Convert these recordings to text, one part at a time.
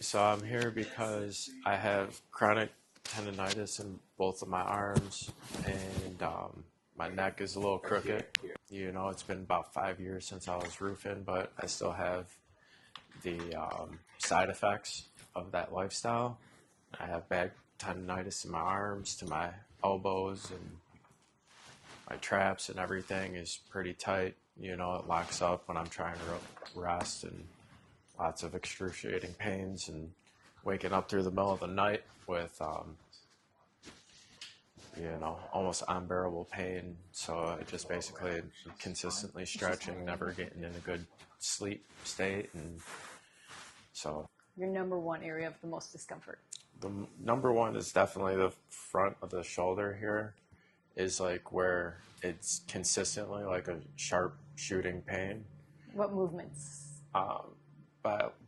So I'm here because I have chronic tendonitis in both of my arms, and my neck is a little crooked. You know, it's been about 5 years since I was roofing, but I still have the side effects of that lifestyle. I have bad tendonitis in my arms, to my elbows, and my traps and everything is pretty tight. You know, it locks up when I'm trying to rest, and lots of excruciating pains, and waking up through the middle of the night with, almost unbearable pain. So I just basically consistently stretching, never getting in a good sleep state. And so your number one area of the most discomfort? the number one is definitely the front of the shoulder here, is like where it's consistently like a sharp shooting pain. What movements?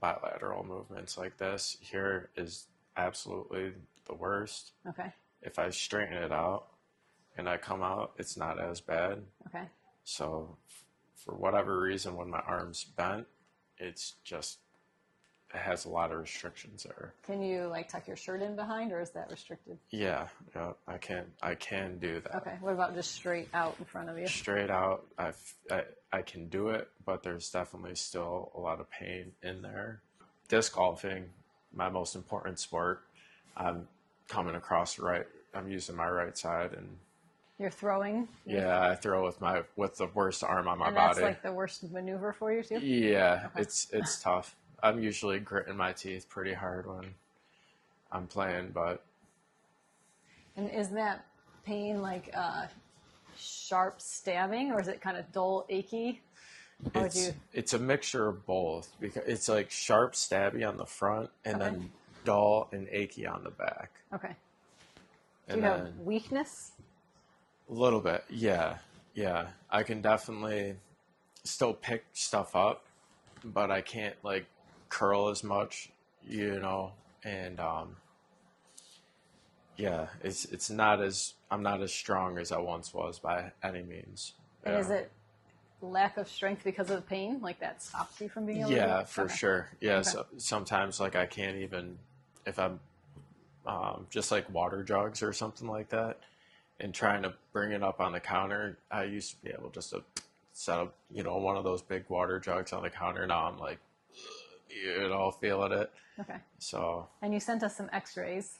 Bilateral movements like this here is absolutely the worst. Okay. If I straighten it out and I come out, it's not as bad. Okay. So for whatever reason, when my arm's bent, it has a lot of restrictions there. Can you like tuck your shirt in behind, or is that restricted? Yeah, I can do that. Okay. What about just straight out in front of you? Straight out, I can do it, but there's definitely still a lot of pain in there. Disc golfing, my most important sport. I'm coming across right. I'm using my right side, and you're throwing. Yeah, I throw with the worst arm on my and body. That's like the worst maneuver for you too. Yeah, okay. It's tough. I'm usually gritting my teeth pretty hard when I'm playing, but. And is that pain like sharp stabbing, or is it kind of dull, achy? It's a mixture of both, because it's like sharp, stabby on the front, and then dull and achy on the back. Okay. Do you have weakness? A little bit, yeah. I can definitely still pick stuff up, but I can't like curl as much, and it's not as, I'm not as strong as I once was by any means. And is it lack of strength because of the pain, like that stops you from being able to do it? Yeah, for sure. Yeah, so sometimes like I can't even, if I'm just like water jugs or something like that, and trying to bring it up on the counter, I used to be able just to set up, one of those big water jugs on the counter. Now I'm like, feeling it. Okay. So. And you sent us some x-rays,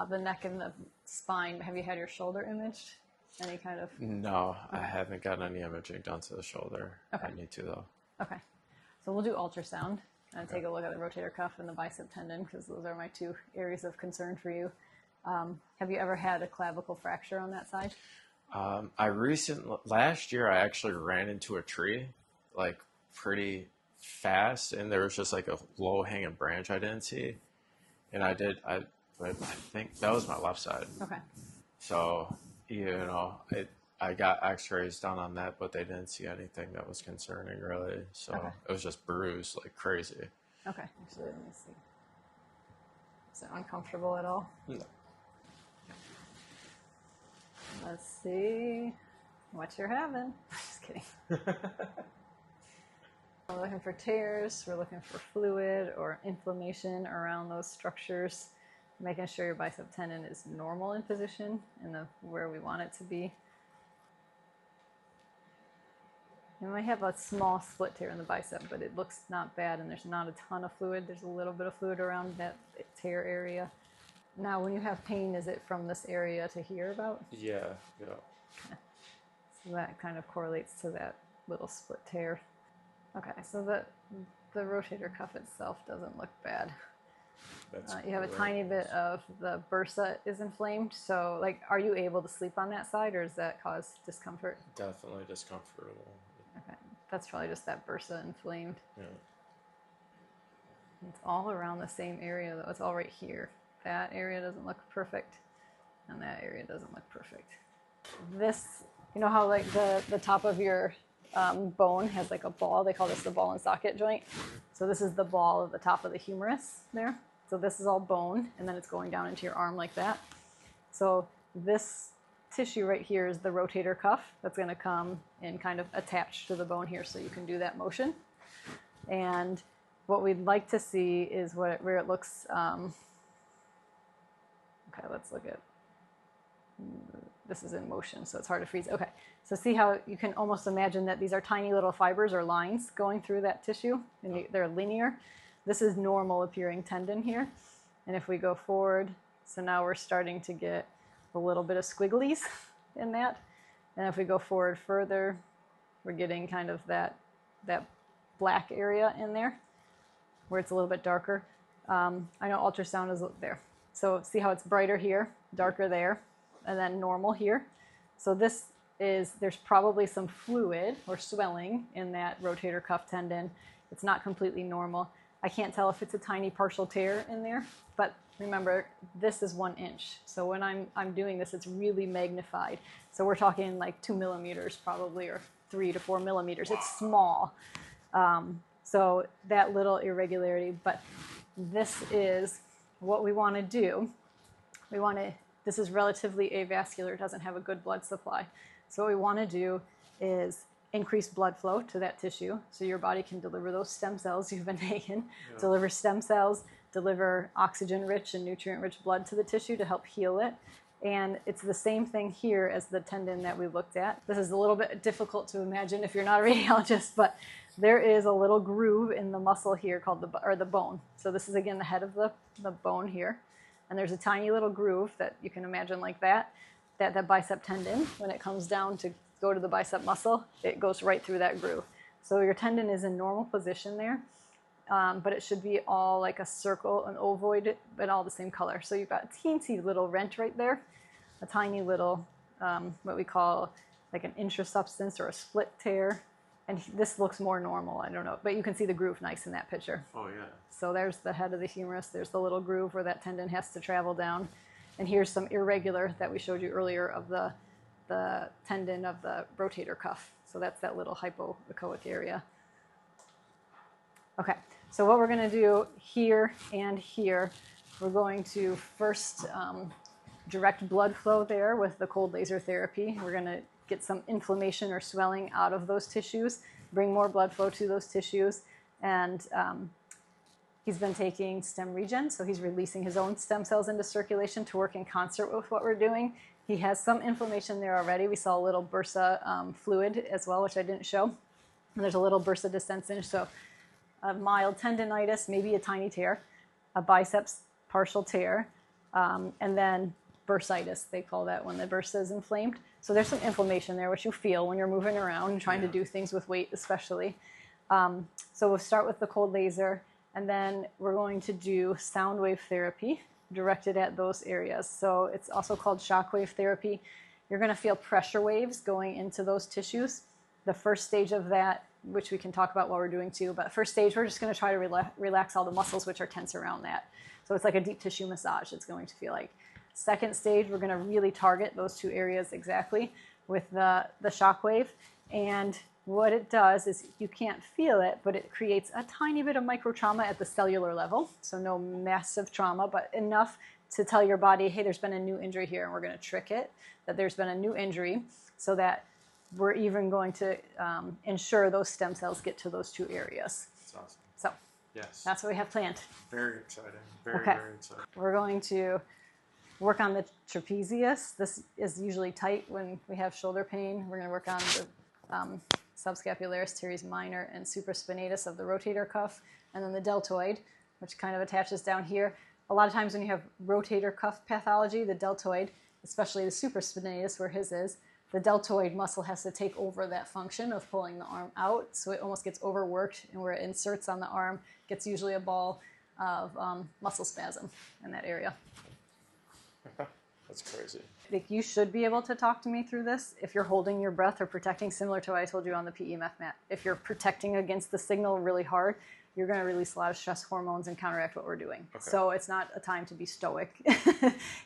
the neck and the spine. Have you had your shoulder imaged? Any kind of? No, I haven't gotten any imaging done to the shoulder. Okay. I need to though. Okay. So we'll do ultrasound and take a look at the rotator cuff and the bicep tendon, because those are my two areas of concern for you. Have you ever had a clavicle fracture on that side? Last year I actually ran into a tree, like pretty fast, and there was just like a low hanging branch I didn't see, and I think that was my left side. Okay. So I got x-rays done on that, but they didn't see anything that was concerning really. So It was just bruised like crazy. Okay. Actually, let me see. Is it uncomfortable at all? No. Let's see what you're having. Just kidding. We're looking for tears. We're looking for fluid or inflammation around those structures. Making sure your bicep tendon is normal in position and where we want it to be. You might have a small split tear in the bicep, but it looks not bad, and there's not a ton of fluid. There's a little bit of fluid around that tear area. Now, when you have pain, is it from this area to here about? Yeah. Okay. So that kind of correlates to that little split tear. Okay, so the rotator cuff itself doesn't look bad. You have a tiny bit of the bursa is inflamed. So, like, are you able to sleep on that side, or does that cause discomfort? Definitely discomfortable. Okay, that's probably just that bursa inflamed. Yeah. It's all around the same area, though. It's all right here. That area doesn't look perfect, and that area doesn't look perfect. This, you know how like the top of your bone has like a ball? They call this the ball and socket joint. So this is the ball at the top of the humerus there. So this is all bone, and then it's going down into your arm like that. So this tissue right here is the rotator cuff that's going to come and kind of attach to the bone here, so you can do that motion. And what we'd like to see is where it looks, okay, let's look at, this is in motion, so it's hard to freeze. Okay, so see how you can almost imagine that these are tiny little fibers or lines going through that tissue, and they're linear. This is normal appearing tendon here. And if we go forward, so now we're starting to get a little bit of squigglies in that. And if we go forward further, we're getting kind of that black area in there where it's a little bit darker. I know ultrasound is there. So see how it's brighter here, darker there, and then normal here. So this is, there's probably some fluid or swelling in that rotator cuff tendon. It's not completely normal. I can't tell if it's a tiny partial tear in there, but remember, this is 1 inch. So when I'm doing this, it's really magnified. So we're talking like 2 millimeters probably, or 3 to 4 millimeters. Wow. It's small. So that little irregularity, but this is what we want to do. This is relatively avascular, it doesn't have a good blood supply. So what we want to do is increase blood flow to that tissue so your body can deliver those stem cells you've been taking, deliver stem cells, deliver oxygen-rich and nutrient-rich blood to the tissue to help heal it. And it's the same thing here as the tendon that we looked at. This is a little bit difficult to imagine if you're not a radiologist, but there is a little groove in the muscle here called the bone. So this is again the head of the bone here. And there's a tiny little groove that you can imagine like that bicep tendon, when it comes down to go to the bicep muscle, it goes right through that groove. So your tendon is in normal position there, but it should be all like a circle, an ovoid, but all the same color. So you've got a teensy little rent right there, a tiny little, what we call like an intrasubstance or a split tear. And this looks more normal, I don't know, but you can see the groove nice in that picture. Oh yeah. So there's the head of the humerus, there's the little groove where that tendon has to travel down. And here's some irregular that we showed you earlier of the tendon of the rotator cuff. So that's that little hypoechoic area. Okay, so what we're going to do here and here, we're going to first direct blood flow there with the cold laser therapy. We're going to get some inflammation or swelling out of those tissues, bring more blood flow to those tissues, and he's been taking stem regen, so he's releasing his own stem cells into circulation to work in concert with what we're doing. He has some inflammation there already. We saw a little bursa fluid as well, which I didn't show. And there's a little bursa descensor, so a mild tendonitis, maybe a tiny tear, a biceps partial tear, and then bursitis, they call that when the bursa is inflamed. So there's some inflammation there, which you feel when you're moving around and trying to do things with weight especially. So we'll start with the cold laser, and then we're going to do sound wave therapy directed at those areas. So it's also called shockwave therapy. You're going to feel pressure waves going into those tissues. The first stage of that, which we can talk about while we're doing too, but first stage, we're just going to try to relax all the muscles which are tense around that. So it's like a deep tissue massage, it's going to feel like. Second stage, we're going to really target those two areas exactly with the shockwave. And what it does is you can't feel it, but it creates a tiny bit of micro trauma at the cellular level. So no massive trauma, but enough to tell your body, hey, there's been a new injury here, and we're going to trick it that there's been a new injury so that we're even going to ensure those stem cells get to those two areas. That's awesome. So yes, that's what we have planned. Very exciting. Very exciting. We're going to work on the trapezius. This is usually tight when we have shoulder pain. We're going to work on the subscapularis, teres minor, and supraspinatus of the rotator cuff, and then the deltoid, which kind of attaches down here. A lot of times when you have rotator cuff pathology, the deltoid, especially the supraspinatus where his is, the deltoid muscle has to take over that function of pulling the arm out, so it almost gets overworked, and where it inserts on the arm gets usually a ball of muscle spasm in that area. That's crazy. I think you should be able to talk to me through this if you're holding your breath or protecting, similar to what I told you on the PEMF mat. If you're protecting against the signal really hard, you're going to release a lot of stress hormones and counteract what we're doing. Okay. So it's not a time to be stoic.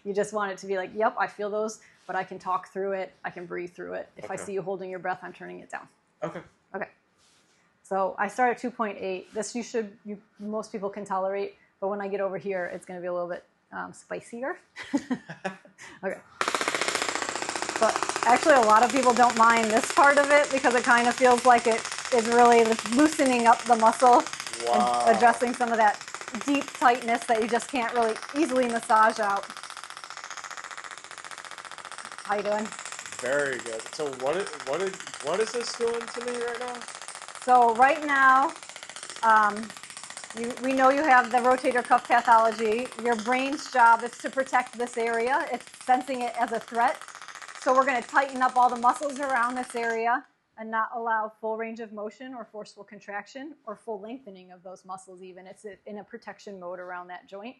You just want it to be like, yep, I feel those, but I can talk through it. I can breathe through it. If I see you holding your breath, I'm turning it down. Okay. Okay. So I start at 2.8. This most people can tolerate, but when I get over here, it's going to be a little bit spicier. Okay. But actually, a lot of people don't mind this part of it because it kind of feels like it is really loosening up the muscle Wow. And addressing some of that deep tightness that you just can't really easily massage out. How you doing? Very good. So what is this doing to me right now? So right now, we know you have the rotator cuff pathology. Your brain's job is to protect this area. It's sensing it as a threat. So we're going to tighten up all the muscles around this area and not allow full range of motion or forceful contraction or full lengthening of those muscles even. It's in a protection mode around that joint.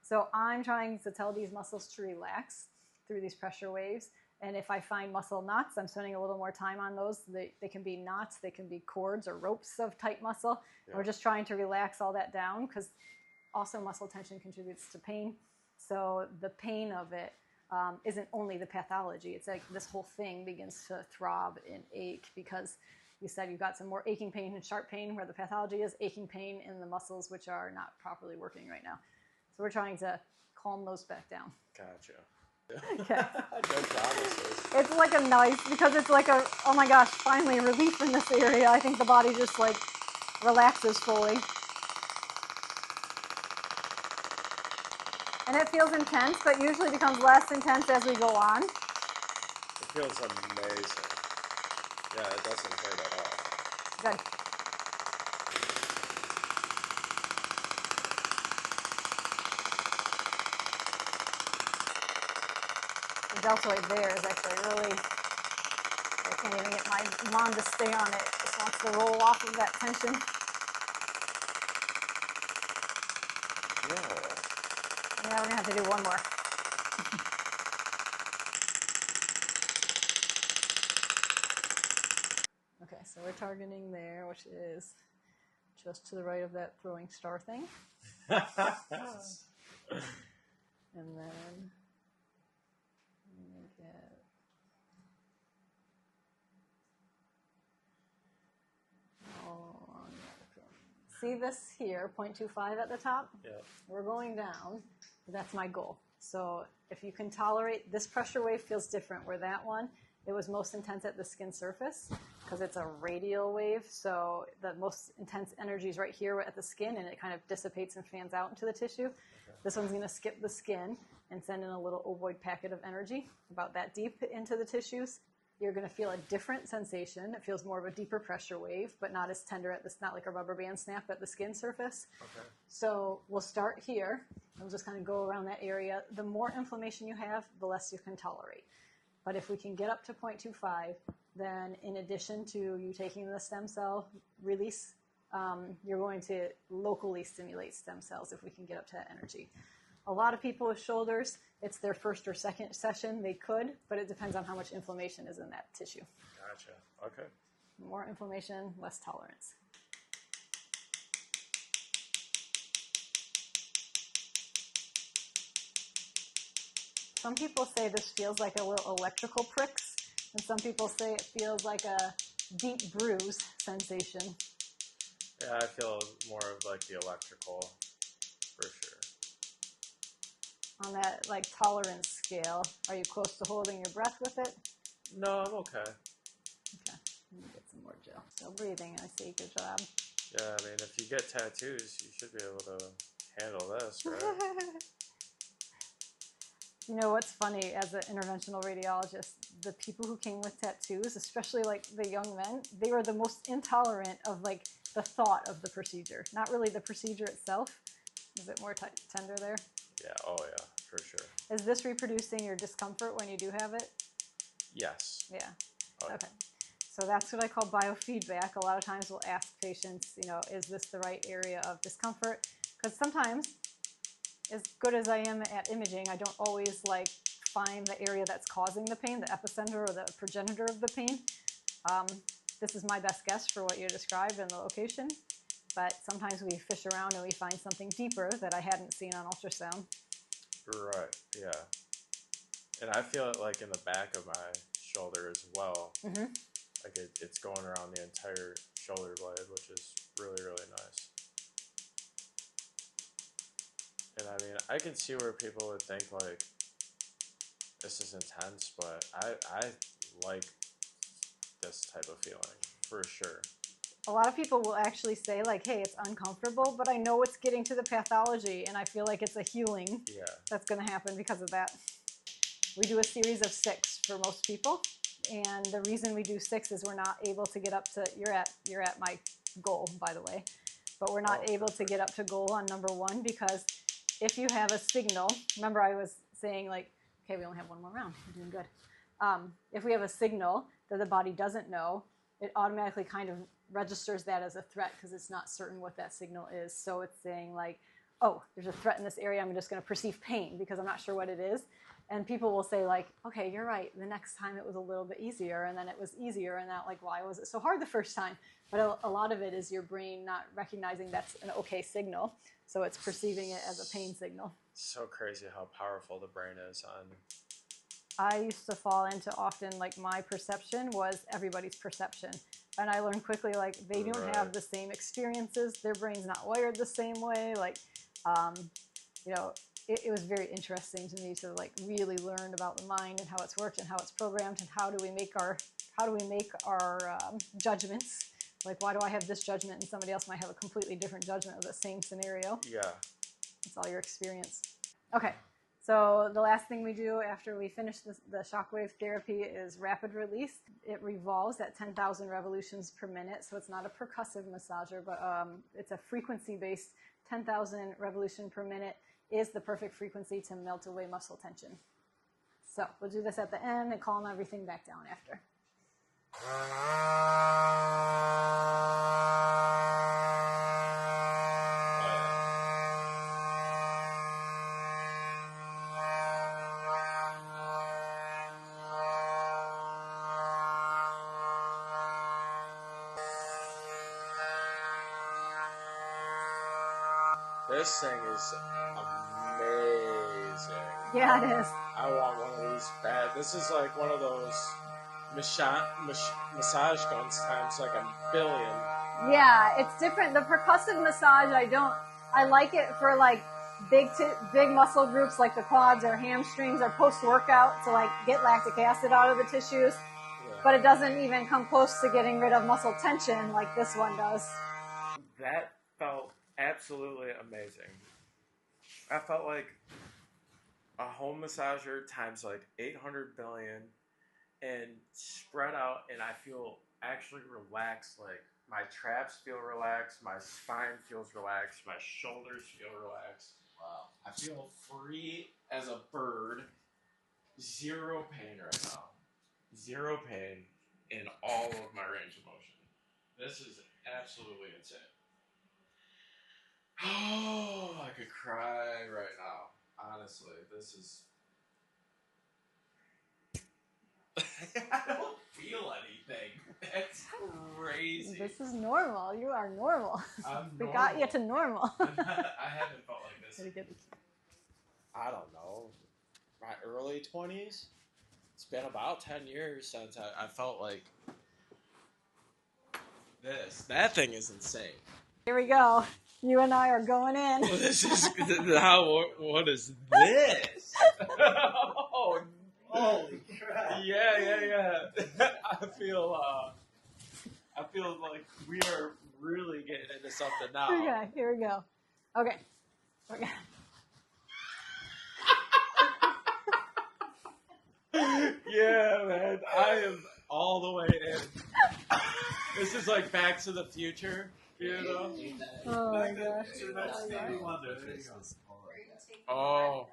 So I'm trying to tell these muscles to relax through these pressure waves. And if I find muscle knots, I'm spending a little more time on those. They can be knots, they can be cords or ropes of tight muscle. Yeah. We're just trying to relax all that down because also muscle tension contributes to pain. So the pain of it isn't only the pathology. It's like this whole thing begins to throb and ache because you said you've got some more aching pain and sharp pain where the pathology is, aching pain in the muscles which are not properly working right now. So we're trying to calm those back down. Gotcha. Okay. No promises. It's like a nice, because it's like a, oh my gosh, finally relief in this area. I think the body just like relaxes fully. And it feels intense, but usually becomes less intense as we go on. It feels amazing. Yeah, it doesn't hurt at all. Good. The deltoid there is actually really, I can't even get my mom to stay on it. It just wants to roll off of that tension. Yeah. Yeah, we're going to have to do one more. Okay, so we're targeting there, which is just to the right of that throwing star thing. And then get all along that. See this here, 0.25 at the top? Yeah. We're going down. That's my goal. So if you can tolerate, this pressure wave feels different, where that one, it was most intense at the skin surface because it's a radial wave. So the most intense energy is right here at the skin, and it kind of dissipates and fans out into the tissue. Okay. This one's going to skip the skin and send in a little ovoid packet of energy about that deep into the tissues. You're going to feel a different sensation. It feels more of a deeper pressure wave, but not as tender at this, not like a rubber band snap at the skin surface. Okay. So we'll start here. We'll just kind of go around that area. The more inflammation you have, the less you can tolerate. But if we can get up to 0.25, then in addition to you taking the stem cell release, you're going to locally stimulate stem cells if we can get up to that energy. A lot of people with shoulders, it's their first or second session. They could, but it depends on how much inflammation is in that tissue. Gotcha. Okay. More inflammation, less tolerance. Some people say this feels like a little electrical pricks, and some people say it feels like a deep bruise sensation. Yeah, I feel more of like the electrical, for sure. On that like tolerance scale, are you close to holding your breath with it? No, I'm okay. Okay, let me get some more gel. Still breathing, I see. Good job. Yeah, I mean, if you get tattoos, you should be able to handle this, right? You know what's funny, as an interventional radiologist, the people who came with tattoos, especially like the young men, they were the most intolerant of like the thought of the procedure, not really the procedure itself. Is it more tender there? Yeah, oh yeah, for sure. Is this reproducing your discomfort when you do have it? Yes. Yeah. Oh, okay. So that's what I call biofeedback. A lot of times we'll ask patients, you know, is this the right area of discomfort? Because sometimes, as good as I am at imaging, I don't always like find the area that's causing the pain, the epicenter or the progenitor of the pain. This is my best guess for what you described in the location, but sometimes we fish around and we find something deeper that I hadn't seen on ultrasound. Right, yeah. And I feel it like in the back of my shoulder as well. Mm-hmm. Like it's going around the entire shoulder blade, which is really, really nice. And I mean, I can see where people would think like, this is intense, but I like this type of feeling, for sure. a lot of people will actually say like, hey, it's uncomfortable, but I know it's getting to the pathology and I feel like it's a healing that's going to happen because of that. We do a series of 6 for most people. And the reason we do 6 is we're not able to get up to, you're at my goal, by the way, but we're not able to get up to goal on number 1 because if you have a signal, remember I was saying like, okay, we only have 1 more round, we're doing good. If we have a signal that the body doesn't know, it automatically kind of registers that as a threat because it's not certain what that signal is. So it's saying like, oh, there's a threat in this area, I'm just going to perceive pain because I'm not sure what it is. And people will say like, okay, you're right, the next time it was a little bit easier, and then it was easier, and that like, why was it so hard the first time? But a lot of it is your brain not recognizing that's an okay signal, so it's perceiving it as a pain signal. So crazy how powerful the brain is on... I used to fall into often like my perception was everybody's perception. And I learned quickly like they don't have the same experiences, their brain's not wired the same way. Like, you know, it was very interesting to me to like really learn about the mind and how it's worked and how it's programmed and how do we make our judgments. Like, why do I have this judgment and somebody else might have a completely different judgment of the same scenario? Yeah. It's all your experience. Okay, so the last thing we do after we finish the shockwave therapy is rapid release. It revolves at 10,000 revolutions per minute, so it's not a percussive massager, but it's a frequency-based 10,000 revolution per minute is the perfect frequency to melt away muscle tension. So we'll do this at the end and calm everything back down after. This thing is amazing. Yeah, it is. I want one of these bad. This is like one of those massage guns times like a billion. Yeah, it's different. The percussive massage, I like it for like big muscle groups like the quads or hamstrings or post-workout to like get lactic acid out of the tissues. Yeah. But it doesn't even come close to getting rid of muscle tension like this one does. That felt absolutely amazing. I felt like a home massager times like 800 billion and spread out, and I feel actually relaxed. Like my traps feel relaxed, my spine feels relaxed, my shoulders feel relaxed. Wow. I feel free as a bird. Zero pain right now. Zero pain in all of my range of motion. This is absolutely insane. Oh, I could cry right now. Honestly, this is... I don't feel anything. That's crazy. This is normal. You are normal. I'm we normal. got you to normal. I haven't felt like this. I don't know. My early 20s? It's been about 10 years since I felt like this. That thing is insane. Here we go. You and I are going in. This is how. What is this? Oh, holy crap! Yeah. I feel like we are really getting into something now. Okay, here we go. Okay. Yeah, man, I am all the way in. This is like Back to the Future. You know? Oh my gosh. Oh.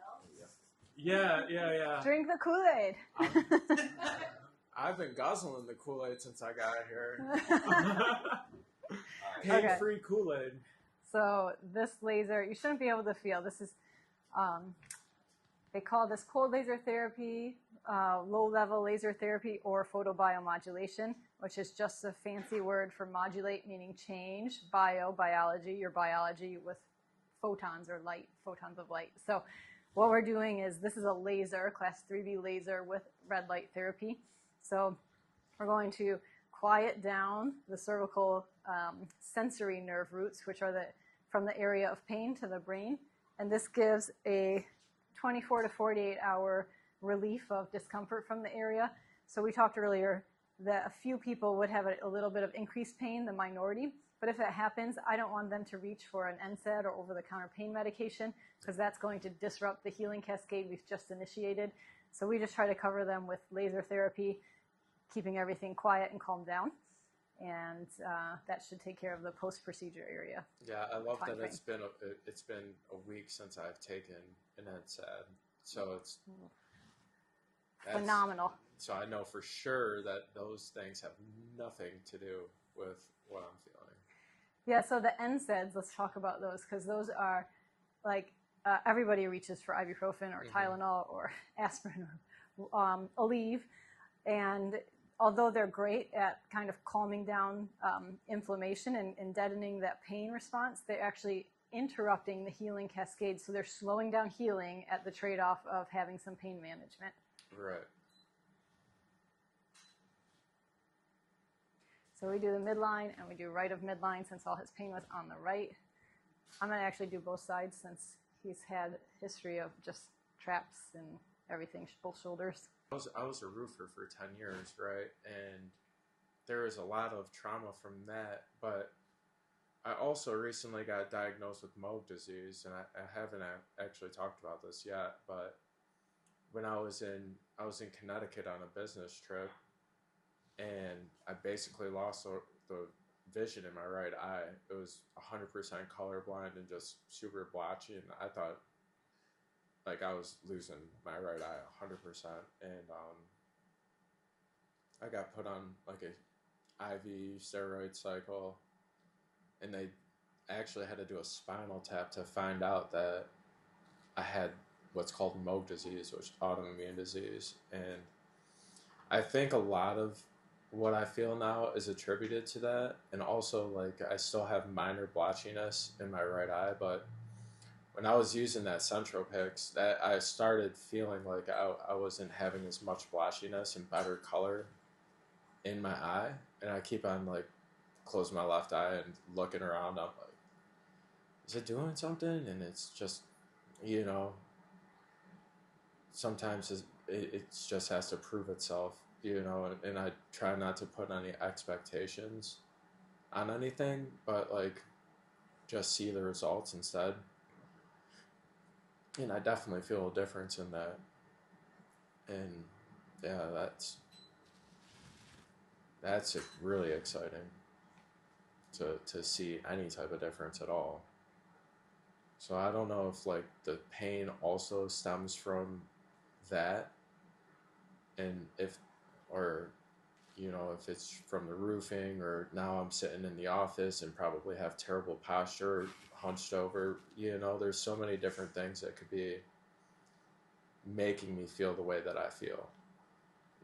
Yeah. Drink the Kool-Aid. I've been guzzling the Kool-Aid since I got here. Pain-free Kool-Aid. So this laser, you shouldn't be able to feel. This is, they call this cold laser therapy, low-level laser therapy, or photobiomodulation, which is just a fancy word for modulate, meaning change, biology, your biology with photons or light, photons of light. So what we're doing is, this is a laser, class 3B laser with red light therapy. So we're going to quiet down the cervical sensory nerve roots, which are from the area of pain to the brain. And this gives a 24 to 48 hour relief of discomfort from the area. So we talked earlier, that a few people would have a little bit of increased pain, the minority. But if it happens, I don't want them to reach for an NSAID or over-the-counter pain medication, because that's going to disrupt the healing cascade we've just initiated. So we just try to cover them with laser therapy, keeping everything quiet and calm down. And that should take care of the post-procedure area. Yeah, I love that timeframe. it's been a week since I've taken an NSAID, so that's Phenomenal. So I know for sure that those things have nothing to do with what I'm feeling. Yeah, so the NSAIDs, let's talk about those, because those are like everybody reaches for ibuprofen or Tylenol or aspirin or Aleve. And although they're great at kind of calming down inflammation and deadening that pain response, they're actually interrupting the healing cascade. So they're slowing down healing at the trade-off of having some pain management. Right. So we do the midline and we do right of midline, since all his pain was on the right. I'm going to actually do both sides, since he's had history of just traps and everything, both shoulders. I was a roofer for 10 years, right? And there was a lot of trauma from that, but I also recently got diagnosed with Moog disease, and I haven't actually talked about this yet, but when I was in Connecticut on a business trip, and I basically lost the vision in my right eye. It was 100% colorblind and just super blotchy, and I thought like I was losing my right eye 100%. And I got put on like a IV steroid cycle, and they actually had to do a spinal tap to find out that I had what's called Moog disease, which is autoimmune disease. And I think a lot of what I feel now is attributed to that, and also like I still have minor blotchiness in my right eye, but when I was using that Centropix, that I started feeling like I wasn't having as much blotchiness and better color in my eye, and I keep on like closing my left eye and looking around. I'm like, is it doing something? And it's just, you know, sometimes it just has to prove itself. You know, and I try not to put any expectations on anything, but like just see the results instead. And I definitely feel a difference in that. And yeah, that's really exciting to see any type of difference at all. So I don't know if like the pain also stems from that, and or you know, if it's from the roofing, or now I'm sitting in the office and probably have terrible posture, hunched over. You know, there's so many different things that could be making me feel the way that I feel,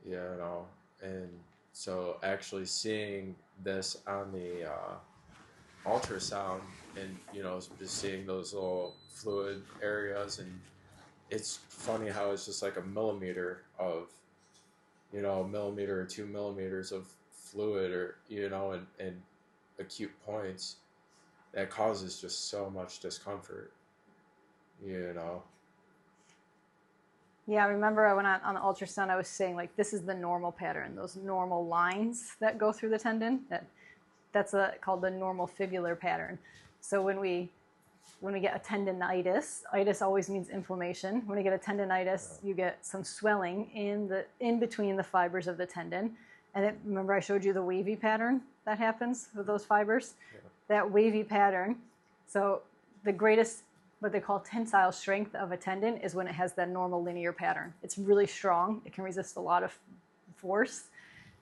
you know. And so actually seeing this on the ultrasound, and you know, just seeing those little fluid areas, and it's funny how it's just like a millimeter of, you know, a millimeter or 2 millimeters of fluid, or you know, and acute points that causes just so much discomfort, you know. Yeah, I remember I went on the ultrasound, I was saying like this is the normal pattern, those normal lines that go through the tendon. That's called the normal fibular pattern. So when we get a tendinitis, itis always means inflammation. When you get a tendinitis, you get some swelling in between the fibers of the tendon. And remember I showed you the wavy pattern that happens with those fibers? Yeah. That wavy pattern. So the greatest, what they call tensile strength of a tendon is when it has that normal linear pattern. It's really strong. It can resist a lot of force.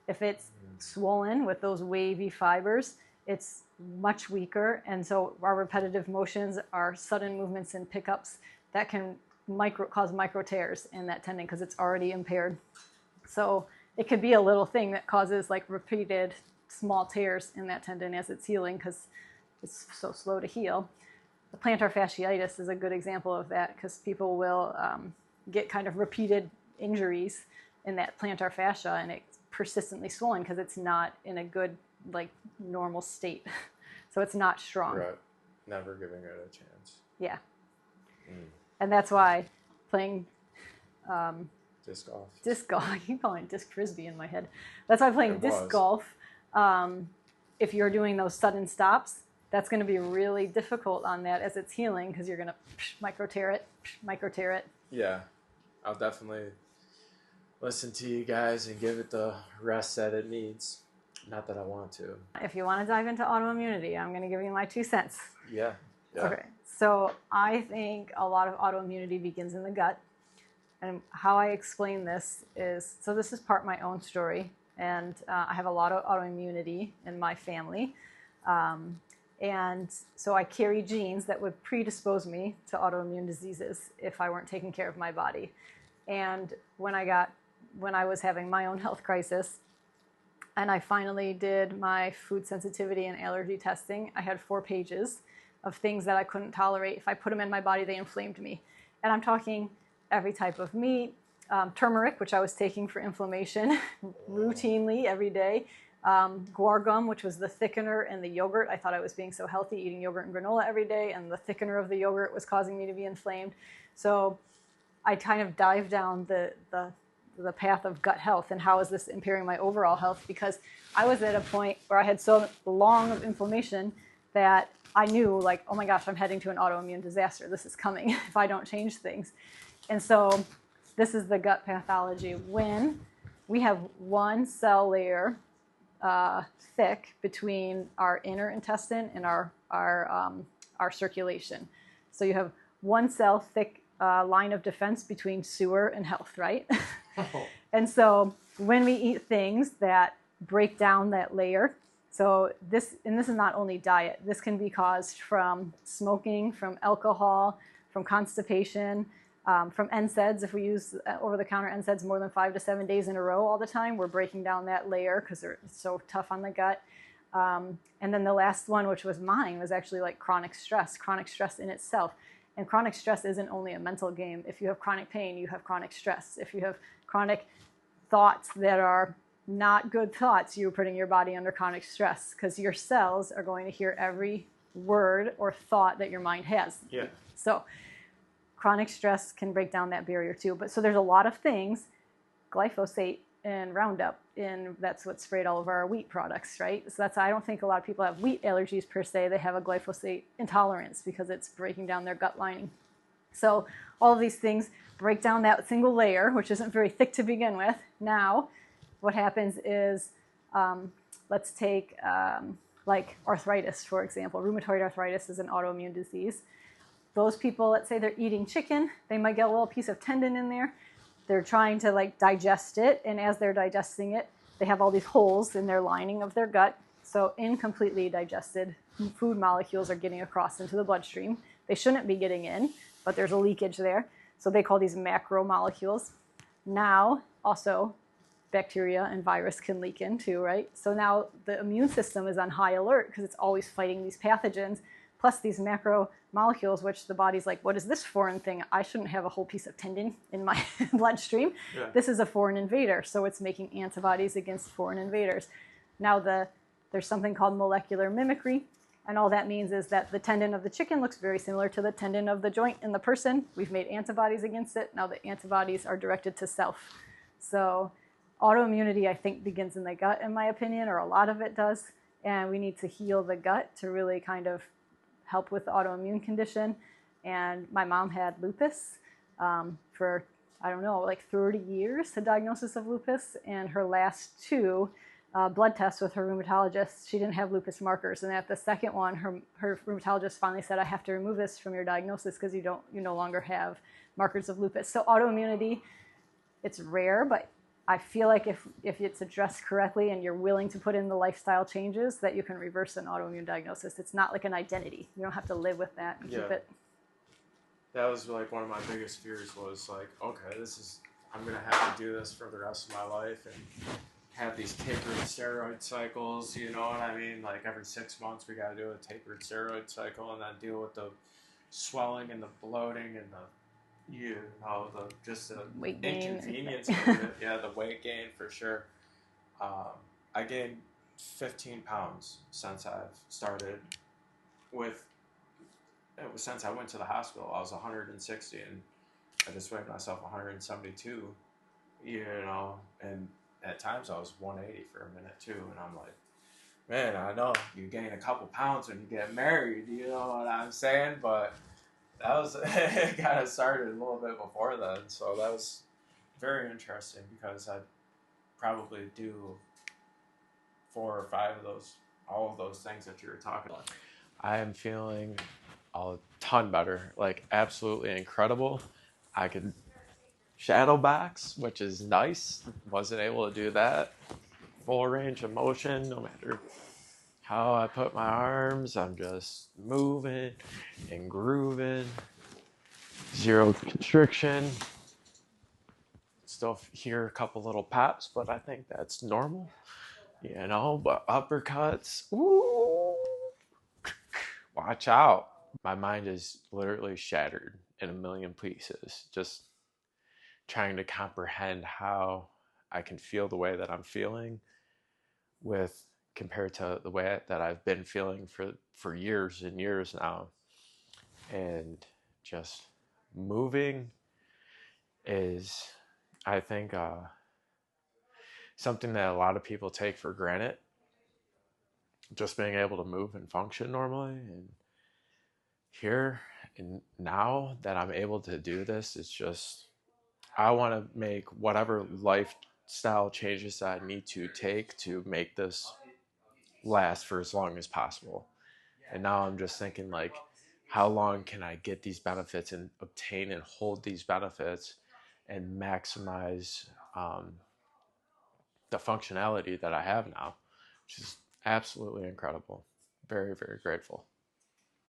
If it's swollen with those wavy fibers, it's much weaker, and so our repetitive motions, our sudden movements and pickups, that can cause micro tears in that tendon because it's already impaired. So it could be a little thing that causes like repeated small tears in that tendon as it's healing because it's so slow to heal. The plantar fasciitis is a good example of that because people will get kind of repeated injuries in that plantar fascia, and it's persistently swollen because it's not in a good, like, normal state. So it's not strong. Right. Never giving it a chance. Yeah. And that's why playing Disc golf. Disc golf. I keep calling it disc frisbee in my head. That's why I'm playing disc golf. If you're doing those sudden stops, that's going to be really difficult on that as it's healing because you're going to micro tear it. Yeah, I'll definitely listen to you guys and give it the rest that it needs. Not that I want to. If you want to dive into autoimmunity, I'm going to give you my 2 cents. Yeah. Okay. So I think a lot of autoimmunity begins in the gut. And how I explain this is, so this is part my own story. And I have a lot of autoimmunity in my family. And so I carry genes that would predispose me to autoimmune diseases if I weren't taking care of my body. And when I was having my own health crisis, and I finally did my food sensitivity and allergy testing, I had 4 pages of things that I couldn't tolerate. If I put them in my body, they inflamed me. And I'm talking every type of meat, turmeric, which I was taking for inflammation routinely every day, guar gum, which was the thickener in the yogurt. I thought I was being so healthy eating yogurt and granola every day, and the thickener of the yogurt was causing me to be inflamed. So I kind of dived down the path of gut health and how is this impairing my overall health, because I was at a point where I had so long of inflammation that I knew, like, oh my gosh, I'm heading to an autoimmune disaster. This is coming if I don't change things. And so this is the gut pathology. When we have one cell layer thick between our inner intestine and our circulation. So you have one cell thick line of defense between sewer and health, right? And so when we eat things that break down that layer, so this is not only diet, this can be caused from smoking, from alcohol, from constipation, from NSAIDs. If we use over-the-counter NSAIDs more than 5 to 7 days in a row all the time, we're breaking down that layer because they're so tough on the gut. And then the last one, which was mine, was actually like chronic stress in itself. And chronic stress isn't only a mental game. If you have chronic pain, you have chronic stress. If you have chronic thoughts that are not good thoughts, you're putting your body under chronic stress because your cells are going to hear every word or thought that your mind has. Yeah. So chronic stress can break down that barrier too. But so there's a lot of things, glyphosate and Roundup, and that's what's sprayed all of our wheat products, right? So that's, I don't think a lot of people have wheat allergies per se. They have a glyphosate intolerance because it's breaking down their gut lining. So all of these things break down that single layer, which isn't very thick to begin with. Now, what happens is, let's take like arthritis, for example. Rheumatoid arthritis is an autoimmune disease. Those people, let's say they're eating chicken, they might get a little piece of tendon in there. They're trying to like digest it, and as they're digesting it, they have all these holes in their lining of their gut. So incompletely digested food molecules are getting across into the bloodstream. They shouldn't be getting in, but there's a leakage there. So they call these macromolecules. Now, also, bacteria and virus can leak in too, right? So now the immune system is on high alert because it's always fighting these pathogens, plus these macromolecules, which the body's like, what is this foreign thing? I shouldn't have a whole piece of tendon in my bloodstream. Yeah. This is a foreign invader. So it's making antibodies against foreign invaders. Now there's something called molecular mimicry. And all that means is that the tendon of the chicken looks very similar to the tendon of the joint in the person. We've made antibodies against it. Now the antibodies are directed to self. So autoimmunity, I think, begins in the gut, in my opinion, or a lot of it does. And we need to heal the gut to really kind of help with the autoimmune condition. And my mom had lupus for, I don't know, like 30 years, a diagnosis of lupus. And her last 2 blood tests with her rheumatologist, she didn't have lupus markers. And at the second one, her rheumatologist finally said, I have to remove this from your diagnosis because you no longer have markers of lupus. So autoimmunity, it's rare, but I feel like if it's addressed correctly and you're willing to put in the lifestyle changes, that you can reverse an autoimmune diagnosis. It's not like an identity. You don't have to live with that and keep it. That was like one of my biggest fears was like, okay, I'm going to have to do this for the rest of my life and have these tapered steroid cycles, you know what I mean? Like every 6 months we got to do a tapered steroid cycle and then deal with the swelling and the bloating and the just the weight gain. Inconvenience of it. Yeah, the weight gain for sure. I gained 15 pounds since I've started since I went to the hospital. I was 160 and I just weighed myself 172 you know, and at times I was 180 for a minute too, and I'm like, man, I know you gain a couple pounds when you get married, you know what I'm saying? But that was, it kind of started a little bit before then, so that was very interesting because I probably do 4 or 5 of those, all of those things that you were talking about. I am feeling a ton better, like absolutely incredible. I could shadow box, which is nice. Wasn't able to do that. Full range of motion, no matter how I put my arms, I'm just moving and grooving. Zero constriction. Still hear a couple little pops, but I think that's normal, you know. But uppercuts, ooh, watch out. My mind is literally shattered in a million pieces, just trying to comprehend how I can feel the way that I'm feeling with compared to the way that I've been feeling for years and years now. And just moving is, I think, something that a lot of people take for granted. Just being able to move and function normally. And here and now that I'm able to do this, it's just, I want to make whatever lifestyle changes that I need to take to make this last for as long as possible. And now I'm just thinking, like, how long can I get these benefits and obtain and hold these benefits and maximize the functionality that I have now, which is absolutely incredible. Very, very grateful.